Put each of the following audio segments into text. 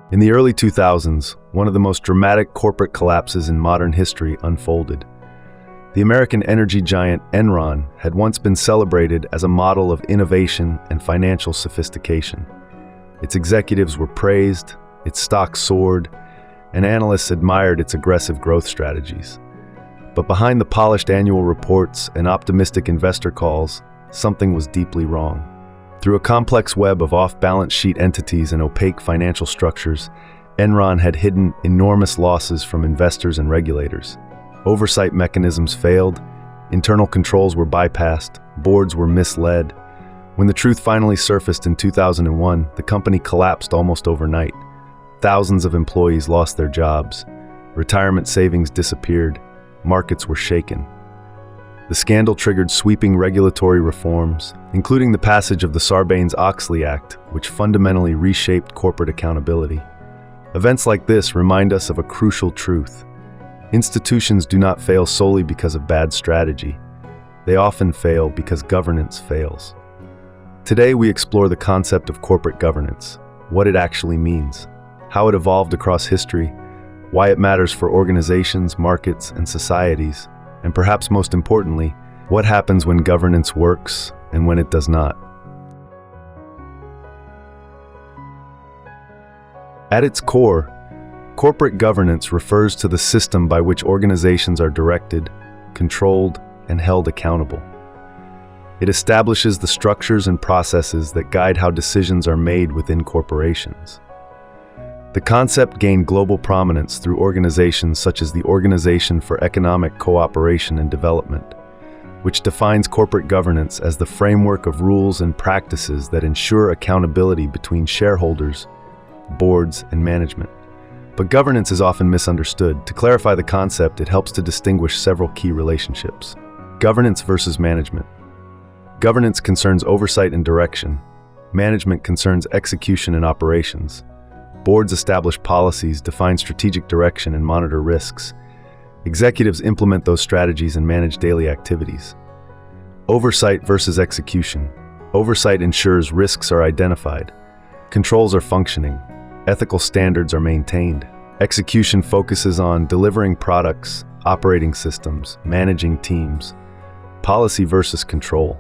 In the early 2000s, one of the most dramatic corporate collapses in modern history unfolded. The American energy giant Enron had once been celebrated as a model of innovation and financial sophistication. Its executives were praised, its stock soared, and analysts admired its aggressive growth strategies. But behind the polished annual reports and optimistic investor calls, something was deeply wrong. Through a complex web of off-balance sheet entities and opaque financial structures, Enron had hidden enormous losses from investors and regulators. Oversight mechanisms failed, internal controls were bypassed, boards were misled. When the truth finally surfaced in 2001, the company collapsed almost overnight. Thousands of employees lost their jobs. Retirement savings disappeared. Markets were shaken. The scandal triggered sweeping regulatory reforms, including the passage of the Sarbanes-Oxley Act, which fundamentally reshaped corporate accountability. Events like this remind us of a crucial truth. Institutions do not fail solely because of bad strategy. They often fail because governance fails. Today, we explore the concept of corporate governance, what it actually means, how it evolved across history, why it matters for organizations, markets, and societies, and perhaps most importantly, what happens when governance works and when it does not. At its core, corporate governance refers to the system by which organizations are directed, controlled, and held accountable. It establishes the structures and processes that guide how decisions are made within corporations. The concept gained global prominence through organizations such as the Organization for Economic Cooperation and Development, which defines corporate governance as the framework of rules and practices that ensure accountability between shareholders, boards, and management. But governance is often misunderstood. To clarify the concept, it helps to distinguish several key relationships. Governance versus management. Governance concerns oversight and direction. Management concerns execution and operations. Boards establish policies, define strategic direction, and monitor risks. Executives implement those strategies and manage daily activities. Oversight versus execution. Oversight ensures risks are identified. Controls are functioning. Ethical standards are maintained. Execution focuses on delivering products, operating systems, managing teams. Policy versus control.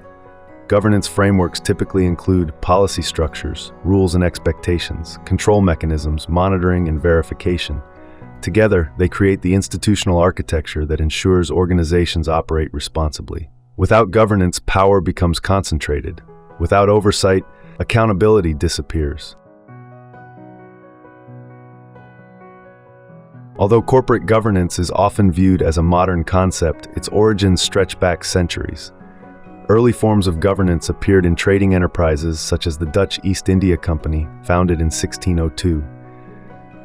Governance frameworks typically include policy structures, rules and expectations, control mechanisms, monitoring, and verification. Together, they create the institutional architecture that ensures organizations operate responsibly. Without governance, power becomes concentrated. Without oversight, accountability disappears. Although corporate governance is often viewed as a modern concept, its origins stretch back centuries. Early forms of governance appeared in trading enterprises such as the Dutch East India Company, founded in 1602.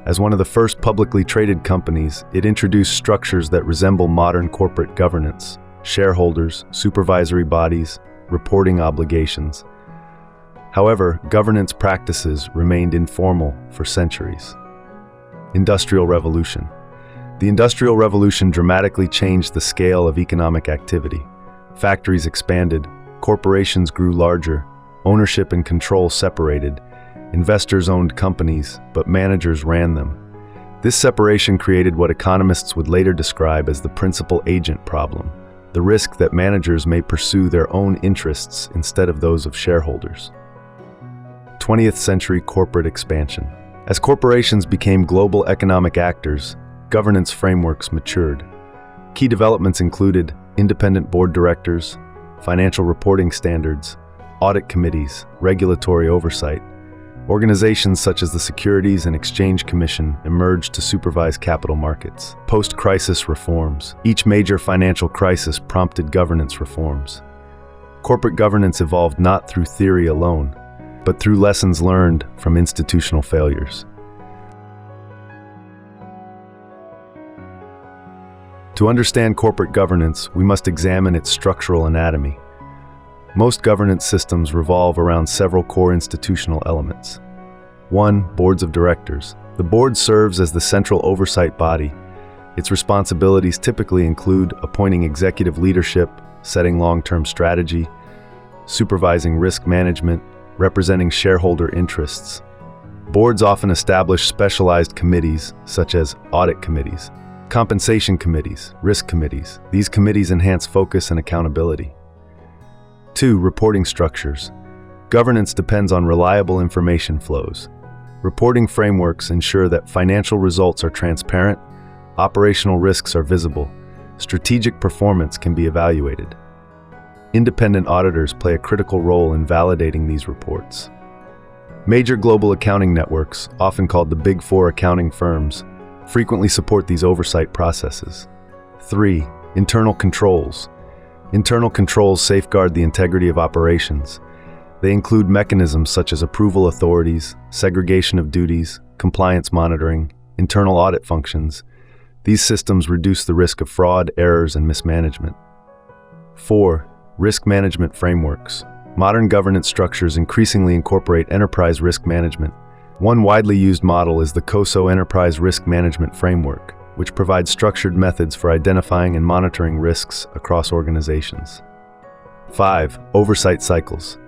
As one of the first publicly traded companies, it introduced structures that resemble modern corporate governance: shareholders, supervisory bodies, reporting obligations. However, governance practices remained informal for centuries. Industrial Revolution. The Industrial Revolution dramatically changed the scale of economic activity. Factories expanded, corporations grew larger, ownership and control separated. Investors owned companies, but managers ran them. This separation created what economists would later describe as the principal-agent problem, the risk that managers may pursue their own interests instead of those of shareholders. 20th century corporate expansion. As corporations became global economic actors, governance frameworks matured. Key developments included independent board directors, financial reporting standards, audit committees, regulatory oversight. Organizations such as the Securities and Exchange Commission emerged to supervise capital markets. Post-crisis reforms. Each major financial crisis prompted governance reforms. Corporate governance evolved not through theory alone, but through lessons learned from institutional failures. To understand corporate governance, we must examine its structural anatomy. Most governance systems revolve around several core institutional elements. 1. Boards of directors. The board serves as the central oversight body. Its responsibilities typically include appointing executive leadership, setting long-term strategy, supervising risk management, representing shareholder interests. Boards often establish specialized committees, such as audit committees, compensation committees, risk committees. These committees enhance focus and accountability. 2. Reporting structures. Governance depends on reliable information flows. Reporting frameworks ensure that financial results are transparent, operational risks are visible, strategic performance can be evaluated. Independent auditors play a critical role in validating these reports. Major global accounting networks, often called the Big Four accounting firms, frequently support these oversight processes. 3. Internal controls. Internal controls safeguard the integrity of operations. They include mechanisms such as approval authorities, segregation of duties, compliance monitoring, internal audit functions. These systems reduce the risk of fraud, errors, and mismanagement. 4. Risk management frameworks. Modern governance structures increasingly incorporate enterprise risk management. One widely used model is the COSO Enterprise Risk Management Framework, which provides structured methods for identifying and monitoring risks across organizations. 5. Oversight cycles.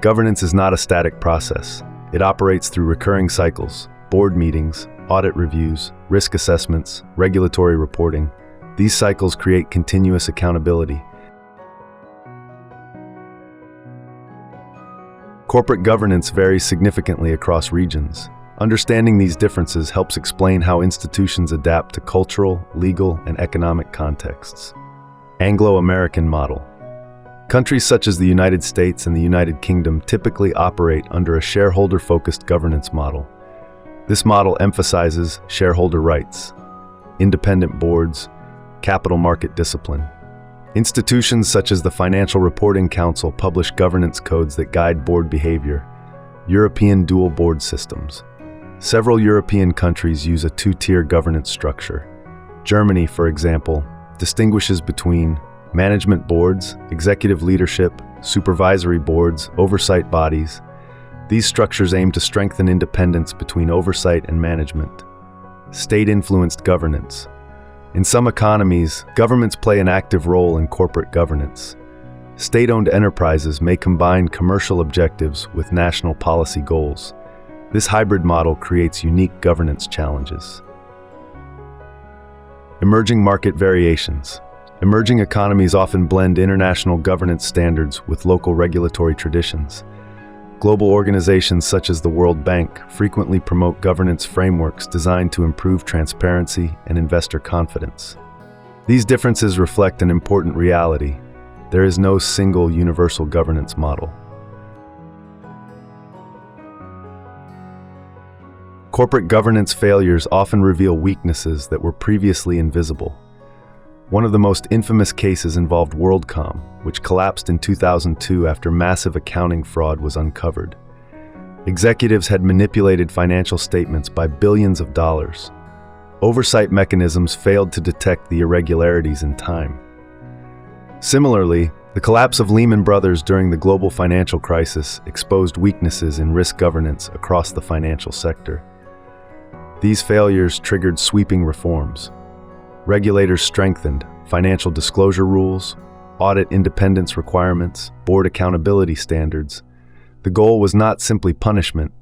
Governance is not a static process. It operates through recurring cycles, board meetings, audit reviews, risk assessments, regulatory reporting. These cycles create continuous accountability. Corporate governance varies significantly across regions. Understanding these differences helps explain how institutions adapt to cultural, legal, and economic contexts. Anglo-American model. Countries such as the United States and the United Kingdom typically operate under a shareholder-focused governance model. This model emphasizes shareholder rights, independent boards, capital market discipline. Institutions such as the Financial Reporting Council publish governance codes that guide board behavior. European dual board systems. Several European countries use a two-tier governance structure. Germany, for example, distinguishes between management boards, executive leadership, supervisory boards, oversight bodies. These structures aim to strengthen independence between oversight and management. State-influenced governance. In some economies, governments play an active role in corporate governance. State-owned enterprises may combine commercial objectives with national policy goals. This hybrid model creates unique governance challenges. Emerging market variations. Emerging economies often blend international governance standards with local regulatory traditions. Global organizations such as the World Bank frequently promote governance frameworks designed to improve transparency and investor confidence. These differences reflect an important reality. There is no single universal governance model. Corporate governance failures often reveal weaknesses that were previously invisible. One of the most infamous cases involved WorldCom, which collapsed in 2002 after massive accounting fraud was uncovered. Executives had manipulated financial statements by billions of dollars. Oversight mechanisms failed to detect the irregularities in time. Similarly, the collapse of Lehman Brothers during the global financial crisis exposed weaknesses in risk governance across the financial sector. These failures triggered sweeping reforms. Regulators strengthened financial disclosure rules, audit independence requirements, board accountability standards. The goal was not simply punishment,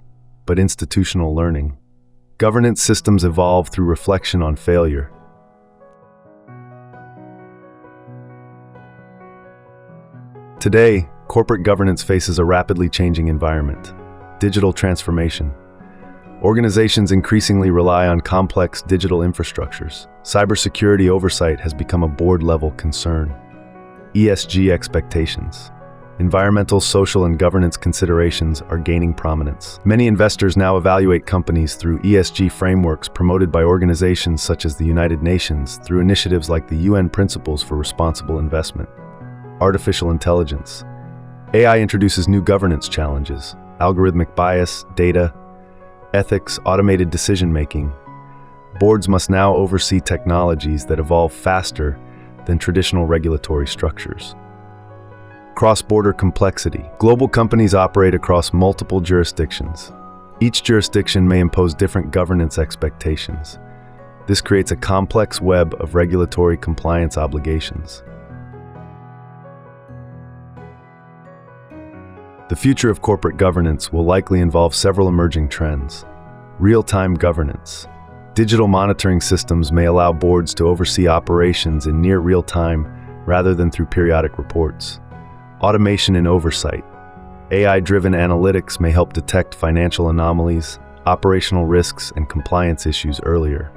but institutional learning. Governance systems evolve through reflection on failure. Today, corporate governance faces a rapidly changing environment. Digital transformation. Organizations increasingly rely on complex digital infrastructures. Cybersecurity oversight has become a board-level concern. ESG expectations. Environmental, social, and governance considerations are gaining prominence. Many investors now evaluate companies through ESG frameworks promoted by organizations such as the United Nations through initiatives like the UN Principles for Responsible Investment. Artificial intelligence. AI introduces new governance challenges: algorithmic bias, data, ethics, automated decision-making. Boards must now oversee technologies that evolve faster than traditional regulatory structures. Cross-border complexity. Global companies operate across multiple jurisdictions. Each jurisdiction may impose different governance expectations. This creates a complex web of regulatory compliance obligations. The future of corporate governance will likely involve several emerging trends. Real-time governance. Digital monitoring systems may allow boards to oversee operations in near real time rather than through periodic reports. Automation and oversight. AI-driven analytics may help detect financial anomalies, operational risks, and compliance issues earlier.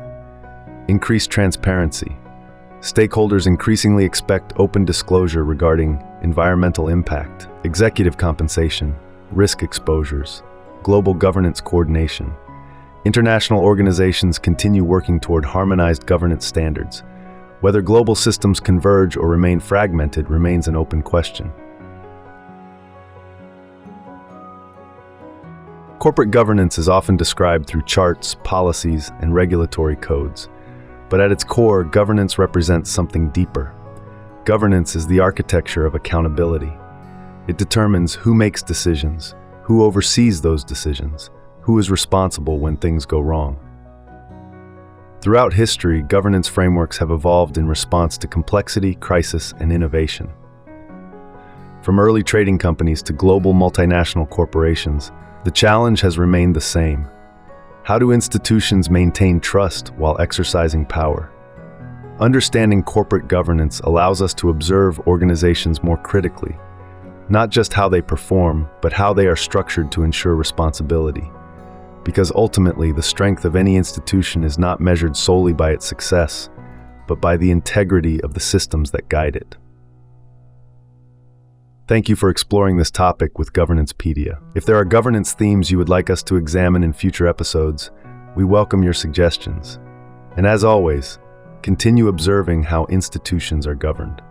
Increased transparency. Stakeholders increasingly expect open disclosure regarding environmental impact, executive compensation, risk exposures, global governance coordination. International organizations continue working toward harmonized governance standards. Whether global systems converge or remain fragmented remains an open question. Corporate governance is often described through charts, policies, and regulatory codes. But at its core, governance represents something deeper. Governance is the architecture of accountability. It determines who makes decisions, who oversees those decisions, who is responsible when things go wrong. Throughout history, governance frameworks have evolved in response to complexity, crisis, and innovation. From early trading companies to global multinational corporations, the challenge has remained the same. How do institutions maintain trust while exercising power? Understanding corporate governance allows us to observe organizations more critically, not just how they perform, but how they are structured to ensure responsibility. Because ultimately, the strength of any institution is not measured solely by its success, but by the integrity of the systems that guide it. Thank you for exploring this topic with Governancepedia. If there are governance themes you would like us to examine in future episodes, we welcome your suggestions. And as always, continue observing how institutions are governed.